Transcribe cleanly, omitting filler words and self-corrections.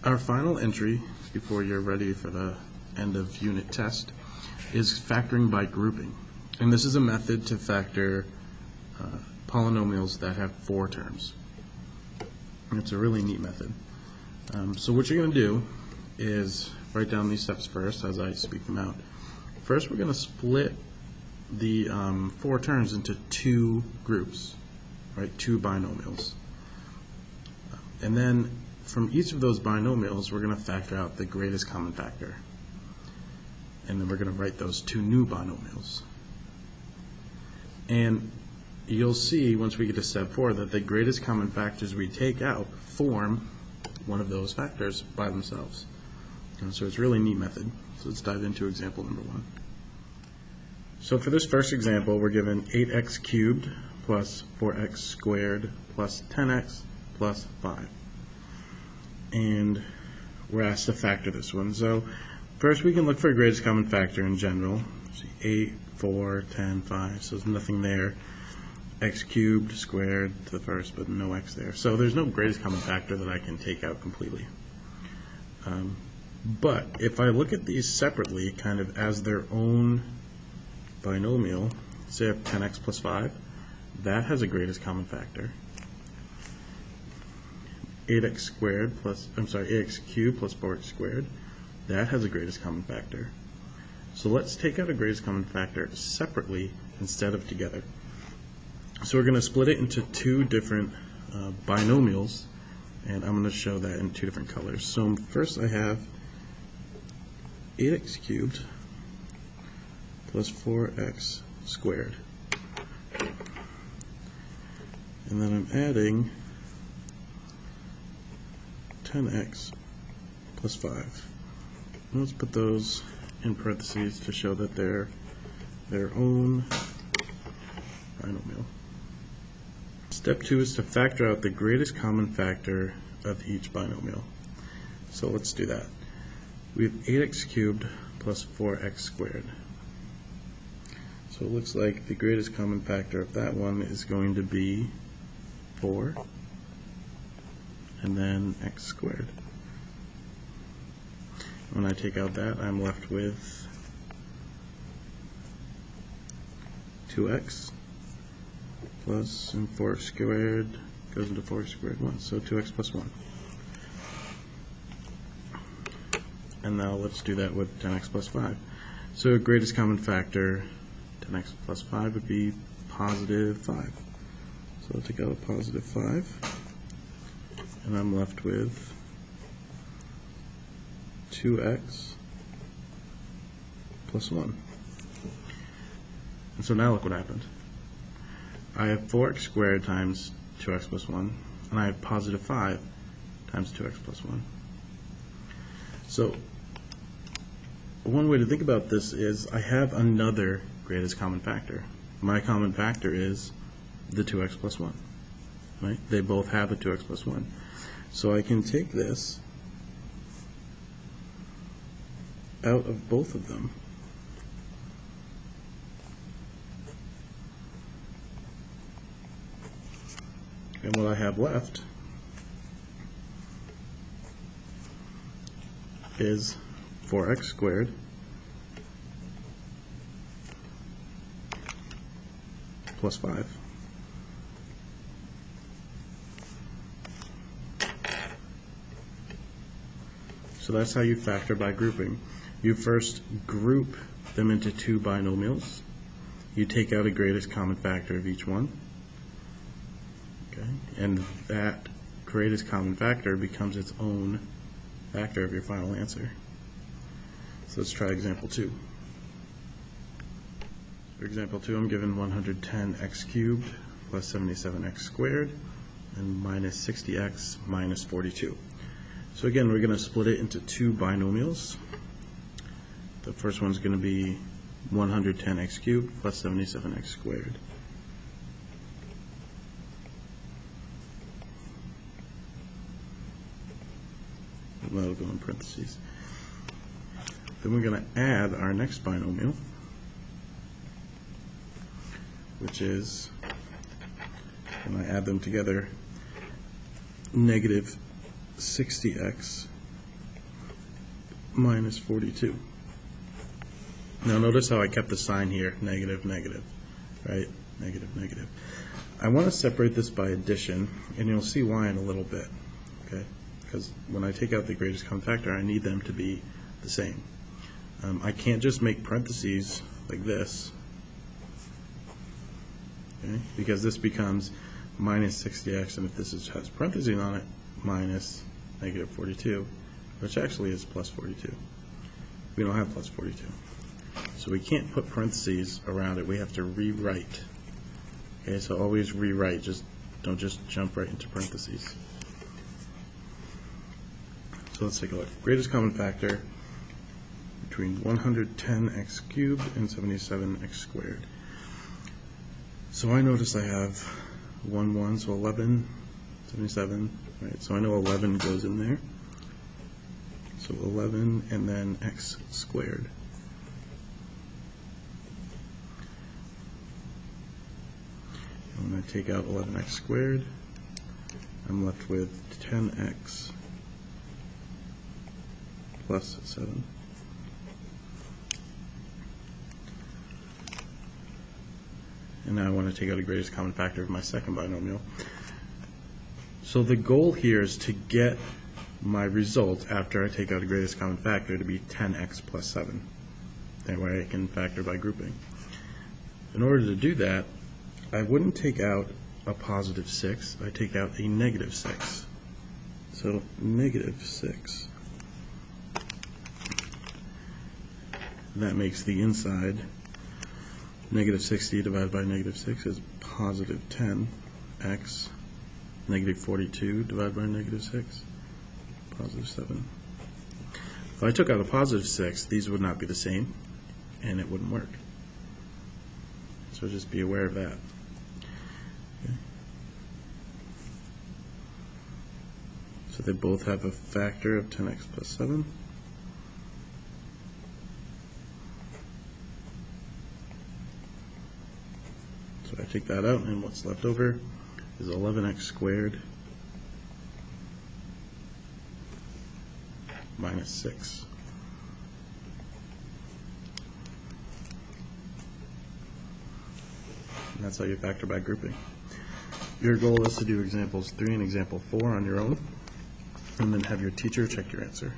Our final entry, before you're ready for the end of unit test, is factoring by grouping. And this is a method to factor polynomials that have 4 terms. And it's a really neat method. So what you're going to do is write down these steps first as I speak them out. First, we're going to split the 4 terms into 2 groups, right? 2 binomials. And then from each of those binomials, we're going to factor out the greatest common factor. And then we're going to write those 2 new binomials. And you'll see once we get to step 4 that the greatest common factors we take out form one of those factors by themselves. And so it's a really neat method. So let's dive into example number 1. So for this first example, we're given 8x cubed plus 4x squared plus 10x plus 5. And we're asked to factor this one. So first we can look for a greatest common factor in general. See 8, 4, 10, 5, so there's nothing there. X cubed squared to the first, but no x there. So there's no greatest common factor that I can take out completely. But if I look at these separately, kind of as their own binomial, say I have 10x plus 5, that has a greatest common factor. 8x cubed plus 4x squared, that has a greatest common factor. So let's take out a greatest common factor separately instead of together. So we're going to split it into 2 different binomials, and I'm going to show that in 2 different colors. So first I have 8x cubed plus 4x squared. And then I'm adding 10x plus 5. And let's put those in parentheses to show that they're their own binomial. Step 2 is to factor out the greatest common factor of each binomial. So let's do that. We have 8x cubed plus 4x squared. So it looks like the greatest common factor of that one is going to be 4 and then x squared. When I take out that, I'm left with 2x plus, and 4x squared goes into 4x squared once, so 2x plus 1. And now let's do that with 10x plus 5. So greatest common factor, 10x plus 5, would be positive 5. So I'll take out a positive 5, and I'm left with 2x plus 1. And so now look what happened. I have 4x squared times 2x plus 1, and I have positive 5 times 2x plus 1. So one way to think about this is I have another greatest common factor. My common factor is the 2x plus 1. Right? They both have a 2x plus 1. So I can take this out of both of them. And what I have left is 4x squared plus 5. So that's how you factor by grouping. You first group them into 2 binomials. You take out a greatest common factor of each one. Okay. And that greatest common factor becomes its own factor of your final answer. So let's try example 2. For example 2, I'm given 110x cubed plus 77x squared and minus 60x minus 42. So again, we're going to split it into 2 binomials. The first one's going to be 110x cubed plus 77x squared. That'll go in parentheses. Then we're going to add our next binomial, which is, when I add them together, negative 60x minus 42. Now notice how I kept the sign here, negative, negative, right? Negative, negative. I want to separate this by addition, and you'll see why in a little bit, okay? Because when I take out the greatest common factor, I need them to be the same. I can't just make parentheses like this, okay? Because this becomes minus 60x, and if this has parentheses on it, minus negative 42, which actually is plus 42. We don't have plus 42. So we can't put parentheses around it. We have to rewrite. Okay, so always rewrite. Don't just jump right into parentheses. So let's take a look. Greatest common factor between 110x cubed and 77x squared. So I notice I have 1, so 11, 77. Right, so I know 11 goes in there. So 11 and then x squared. And when I take out 11x squared, I'm left with 10x plus 7. And now I want to take out the greatest common factor of my second binomial. So the goal here is to get my result after I take out the greatest common factor to be 10x plus 7. That way I can factor by grouping. In order to do that, I wouldn't take out a positive 6, I take out a negative 6. So negative 6. That makes the inside negative 60 divided by negative 6 is positive 10x. Negative 42 divided by negative 6, positive 7. If I took out a positive 6, these would not be the same, and it wouldn't work. So just be aware of that. Okay. So they both have a factor of 10x plus 7. So I take that out, and what's left over is 11x squared minus 6. And that's how you factor by grouping. Your goal is to do examples 3 and example 4 on your own, and then have your teacher check your answer.